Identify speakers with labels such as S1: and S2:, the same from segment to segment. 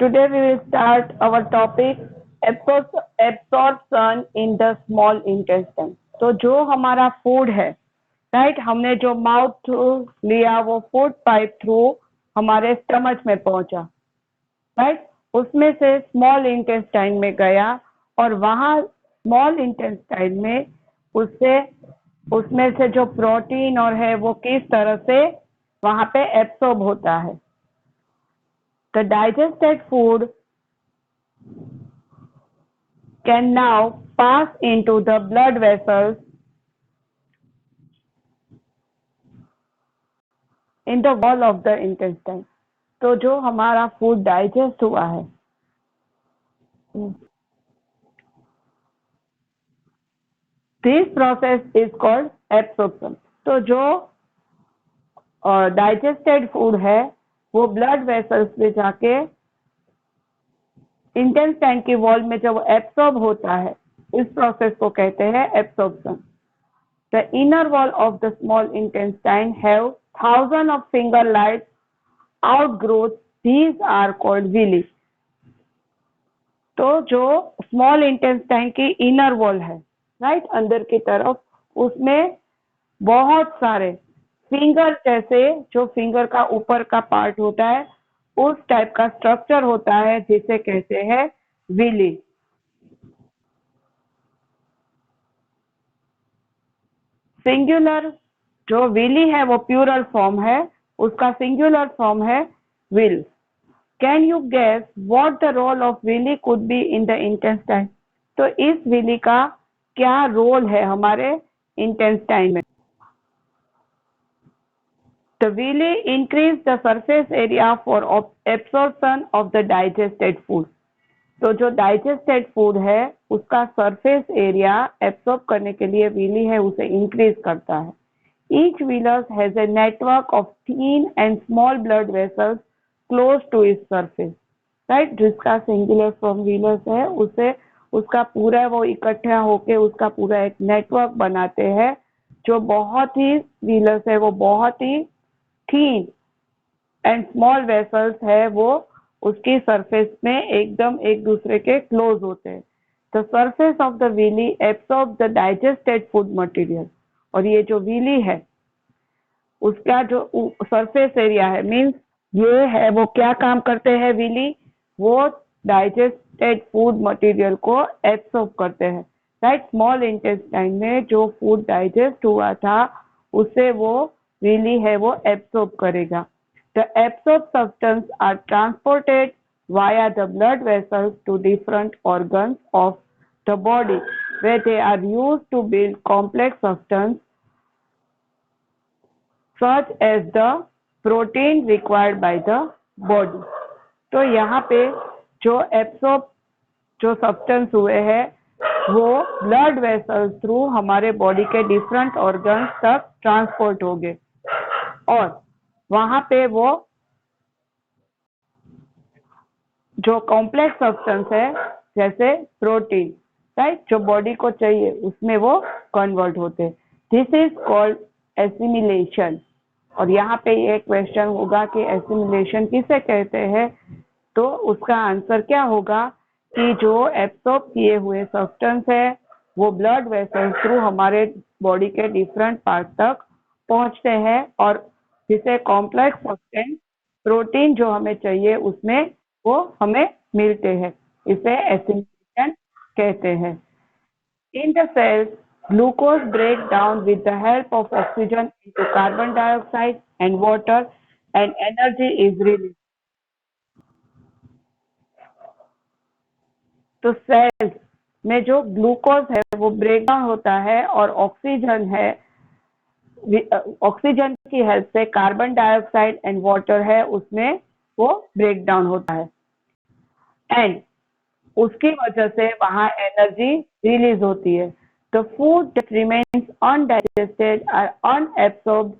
S1: Today we will start our topic absorption in the small intestine. तो जो हमारा food है, राइट, हमने जो माउथ थ्रू लिया वो फूड पाइप थ्रू हमारे स्टमच में पहुंचा, राइट, उसमें से स्मॉल इंटेस्टाइन में गया और वहां स्मॉल इंटेस्टाइन में उससे उसमें से जो प्रोटीन और है वो किस तरह से वहां पे एब्सॉर्ब होता है. The digested food can now pass into the blood vessels in the wall of the intestine. तो जो हमारा फूड डाइजेस्ट हुआ है, this process is called absorption. तो जो डाइजेस्टेड फूड है वो ब्लड वेसल्स में जाके इंटेस्टाइन की वॉल में जब एब्सॉर्ब होता है, इस प्रोसेस को कहते हैं absorption. The inner wall of the small intestine have thousands of finger-like outgrowths. These are called villi. तो जो स्मॉल इंटेस्टाइन की इनर वॉल है, राइट, अंदर की तरफ, उसमें बहुत सारे फिंगर जैसे, जो फिंगर का ऊपर का पार्ट होता है उस टाइप का स्ट्रक्चर होता है जिसे कहते हैं विली. सिंगुलर जो विली है वो प्लूरल फॉर्म है, उसका सिंगुलर फॉर्म है विल. Can you guess what the role of villi could be in the intestine? तो इस विली का क्या रोल है हमारे इंटेस्टाइन में? The villi increase the surface area for absorption of the digested food. तो जो डाइजेस्टेड फूड है उसका सरफेस एरिया एब्सॉर्ब करने के लिए विली है उसे इंक्रीज करता है. Each villus has a network of thin and small blood vessels close to its surface. Right, जिसका सिंगुलर फॉर्म विलस है उसे उसका पूरा वो इकट्ठा होके उसका पूरा एक नेटवर्क बनाते हैं. जो बहुत ही विलस है वो बहुत ही थीन एंड स्मॉल वेसल्स है वो उसकी सरफेस में एकदम एक दूसरे के क्लोज होते हैं. The surface of the villi absorb the digested food material. और ये जो विली है उसका जो सरफेस एरिया है, मींस ये है वो क्या काम करते हैं विली, वो डाइजेस्टेड फूड मटेरियल को एब्सॉर्ब करते हैं. राइट, स्मॉल इंटेस्टाइन में जो फूड डाइजेस्ट हुआ था उसे वो विली है वो एब्सॉर्ब करेगा. The absorbed substance are transported via the blood vessels to different organs of the body where they are used to build complex substance such as the protein required by the body. तो यहाँ पे जो absorb जो substance हुए हैं वो blood vessels through हमारे body के डिफरेंट ऑर्गन्स तक ट्रांसपोर्ट हो गए और वहां पे वो जो कॉम्प्लेक्स सब्सटेंस है जैसे प्रोटीन, राइट, जो बॉडी को चाहिए उसमें वो कन्वर्ट होते. This is called assimilation. और यहाँ पे एक क्वेश्चन होगा कि एसिमिलेशन किसे कहते हैं, तो उसका आंसर क्या होगा कि जो एब्सॉर्ब किए हुए सब्सटेंस है वो ब्लड वेसल्स थ्रू हमारे बॉडी के डिफरेंट पार्ट तक पहुंचते हैं और जिसे कॉम्प्लेक्स सब्सटेंस प्रोटीन जो हमें चाहिए उसमें वो हमें मिलते हैं. इसे एसिमिलेशन कहते हैं. In the cells glucose break down with the help of oxygen into carbon dioxide and water and energy is release. तो सेल्स में जो ग्लूकोज है वो ब्रेक डाउन होता है और ऑक्सीजन है, ऑक्सीजन की हेल्प से कार्बन डाइऑक्साइड एंड वाटर है उसमें वो ब्रेक डाउन होता है एंड उसकी वजह से वहां एनर्जी रिलीज होती है. The food that remains undigested or unabsorbed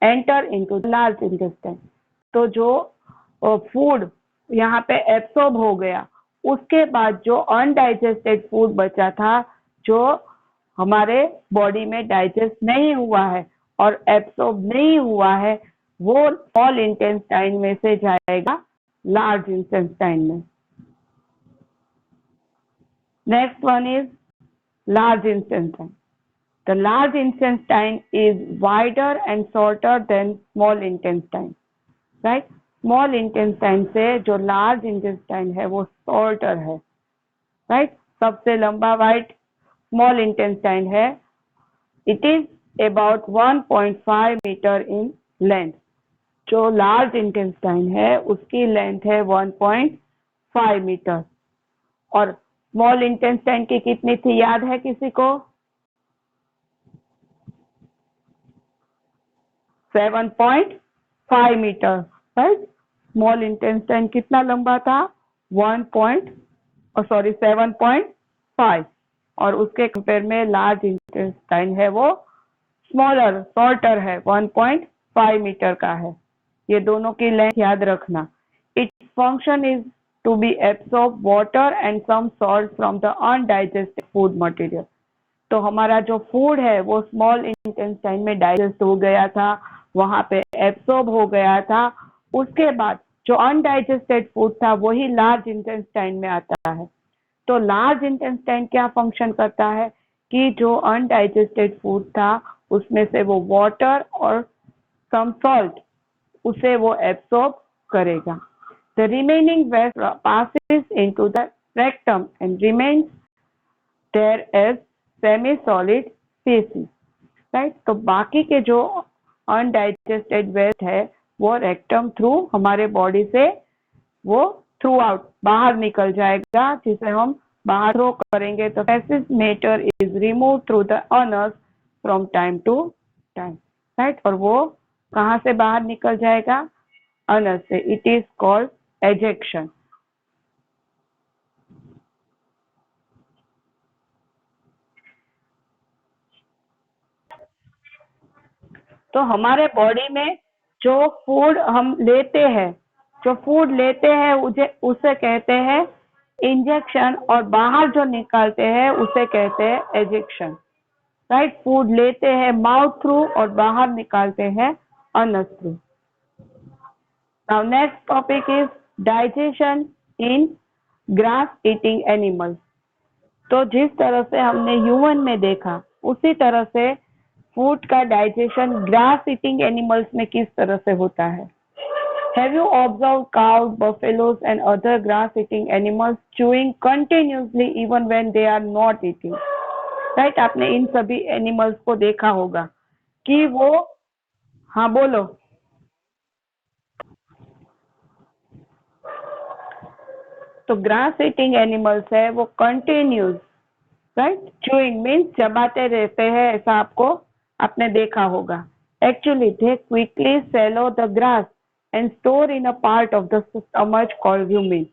S1: enter into the large intestine. तो जो फूड यहाँ पे एब्सॉर्ब हो गया उसके बाद जो अनडाइजेस्टेड फूड बचा था जो हमारे बॉडी में डाइजेस्ट नहीं हुआ है और एब्सॉर्ब नहीं हुआ है वो स्मॉल इंटेस्टाइन में से जाएगा लार्ज इंटेस्टाइन में। Next one is large intestine. The large intestine is wider and shorter than small intestine, right? Small intestine से जो large intestine है वो shorter है, right? सबसे लंबा वाइड small intestine है। It is about 1.5 meter in length। जो large intestine है उसकी length है 1.5 मीटर। और small intestine की कितनी थी याद है किसी को? 7.5 मीटर, राइट। स्मॉल इंटेस्टाइन कितना लंबा था? 7.5। और उसके कंपेयर में लार्ज इंटेस्टाइन है वो स्मॉलर शॉर्टर है, 1.5 मीटर का है। ये दोनों की लेंथ याद रखना। Its function is to be absorb water and some salt from the undigested food material. तो हमारा जो फूड है वो स्मॉल इंटेस्टाइन में डाइजेस्ट हो गया था, वहां पे एब्सॉर्ब हो गया था। उसके बाद जो अनडाइजेस्टेड फूड था वही लार्ज इंटेस्टाइन में आता है। तो लार्ज इंटेस्टाइन क्या फंक्शन करता है कि जो अनडाइजेस्टेड फूड था उसमें से वो वाटर और सम सॉल्ट उसे वो एब्सॉर्ब करेगा। The remaining waste passes into the rectum and remains there as semi solid species, right. तो बाकी के जो अनडाइजेस्टेड वेस्ट है वो रेक्टम थ्रू हमारे बॉडी से वो थ्रू आउट बाहर निकल जाएगा, जिसे हम बाहर थ्रो करेंगे। तो faeces matter is remove through the anus from time to time, right. और वो कहाँ से बाहर निकल जाएगा? अनस से। It is called egestion. तो हमारे बॉडी में जो फूड हम लेते हैं, उसे कहते हैं इंजेक्शन, और बाहर जो निकालते हैं उसे कहते हैं एजेक्शन, राइट। फूड लेते हैं माउथ थ्रू और बाहर निकालते हैं Anas through. Now next topic is digestion in grass eating animals. तो जिस तरह से हमने ह्यूमन में देखा उसी तरह से फूड का डाइजेशन ग्रास ईटिंग एनिमल्स में किस तरह से होता है? Have you observe cows, buffaloes and other grass eating animals chewing continuously even when they are not eating, right. आपने इन सभी एनिमल्स को देखा होगा कि वो, हाँ बोलो। तो ग्रास ईटिंग एनिमल्स है वो कंटिन्यूस, राइट। च्यूइंग मीन्स चबाते रहते हैं, ऐसा आपने देखा होगा। Actually they quickly swallow the grass and store in a part of the stomach called rumen।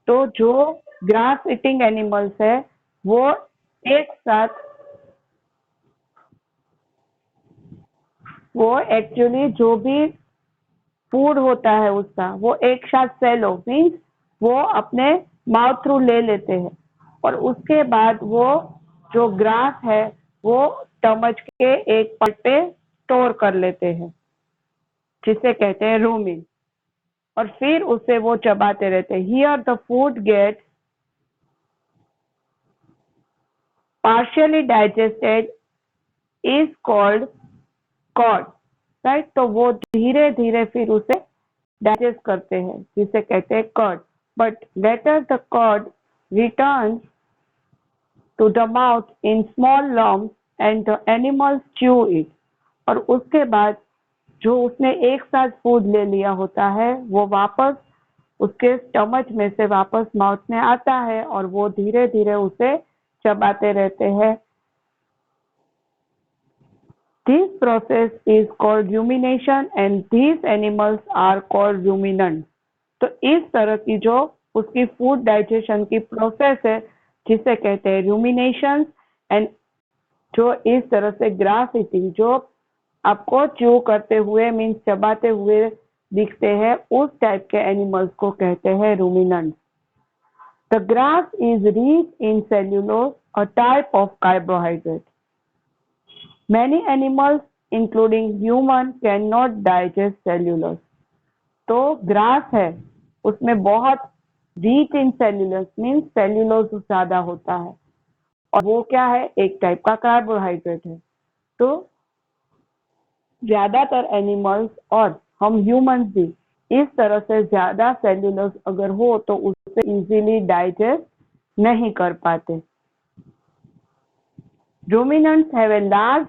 S1: तो जो ग्रास ईटिंग एनिमल्स है वो एक साथ, वो एक्चुअली जो भी फूड होता है उसका वो एक साथ सेलो मीन्स वो अपने माउथ थ्रू ले लेते हैं, और उसके बाद वो जो ग्रास है वो स्टमच के एक पार्ट पे स्टोर कर लेते हैं, जिसे कहते हैं रूमिन, और फिर उसे वो चबाते रहते हैं। Here the food gets partially digested is called cud, right. तो वो धीरे धीरे फिर उसे डाइजेस्ट करते हैं, जिसे कहते हैं cud. But later the cud returns to the mouth in small lumps and the animals chew it। और उसके बाद जो उसने एक साथ फूड ले लिया होता है वो वापस उसके स्टमच में से वापस माउथ में आता है और वो धीरे धीरे उसे चबाते रहते हैं। This process is called rumination and these animals are called ruminants। तो इस तरह की जो उसकी फूड डाइजेशन की प्रोसेस है जिसे कहते हैं रूमिनेशन, एंड जो इस तरह से ग्रास ईटिंग जो आपको च्यू करते हुए मीन्स चबाते हुए दिखते हैं उस टाइप के एनिमल्स को कहते हैं ruminants. The grass is rich in cellulose, a type of carbohydrate. Many animals including human cannot digest cellulose। तो ग्रास है उसमें बहुत रीच इन सेल्यूलोज मीन्स सेल्यूलोज ज्यादा होता है और वो क्या है, एक टाइप का कार्बोहाइड्रेट है। तो ज्यादातर एनिमल्स और हम ह्यूमंस भी इस तरह से ज्यादा सेल्यूलोज अगर हो तो उससे इजीली डाइजेस्ट नहीं कर पाते। Ruminants have a large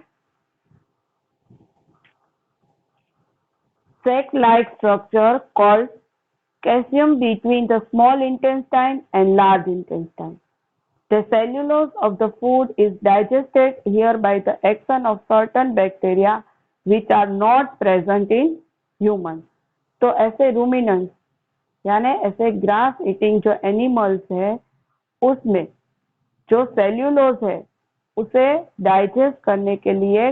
S1: sac-like structure called caesium between the small intestine and large intestine. The cellulose of the food is digested here by the action of certain bacteria which are not present in humans. तो ऐसे ruminants यानी ऐसे grass eating जो animals है उसमें जो cellulose है उसे डाइजेस्ट करने के लिए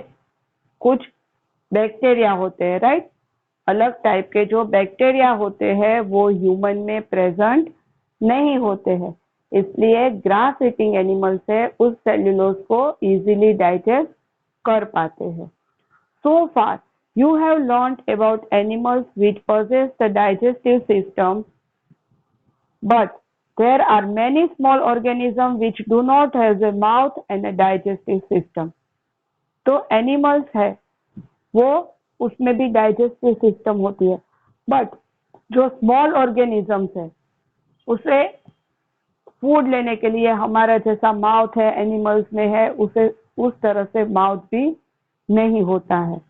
S1: कुछ बैक्टीरिया होते हैं, राइट। अलग टाइप के जो बैक्टीरिया होते हैं वो ह्यूमन में प्रेजेंट नहीं होते हैं, इसलिए ग्रास ईटिंग एनिमल्स है उस सेल्यूलोज को इजीली डाइजेस्ट कर पाते हैं। So far you have learned about animals which possess the digestive system, but there are many small organisms which do not have a mouth and a digestive system. तो animals है वो उसमें भी digestive system होती है, but जो small organisms है उसे फूड लेने के लिए हमारा जैसा माउथ है एनिमल्स में है उसे उस तरह से माउथ भी नहीं होता है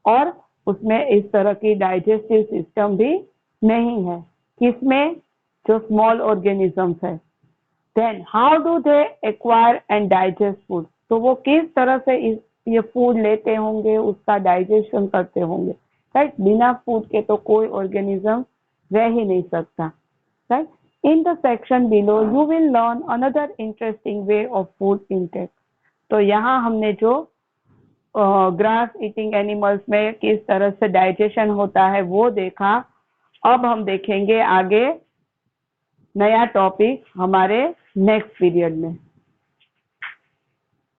S1: और उसमें इस तरह की डाइजेस्टिव सिस्टम भी नहीं है, किसमें, जो स्मॉल ऑर्गेनिजम्स है। Then how do they acquire and digest food, तो वो किस तरह से ये फूड लेते होंगे, उसका डाइजेशन करते होंगे, राइट। बिना फूड के तो कोई ऑर्गेनिज्म रह ही नहीं सकता, right. In the section below you will learn another interesting way of food intake. तो यहाँ हमने जो ग्रास ईटिंग एनिमल्स में किस तरह से डाइजेशन होता है वो देखा। अब हम देखेंगे आगे नया टॉपिक हमारे नेक्स्ट पीरियड में।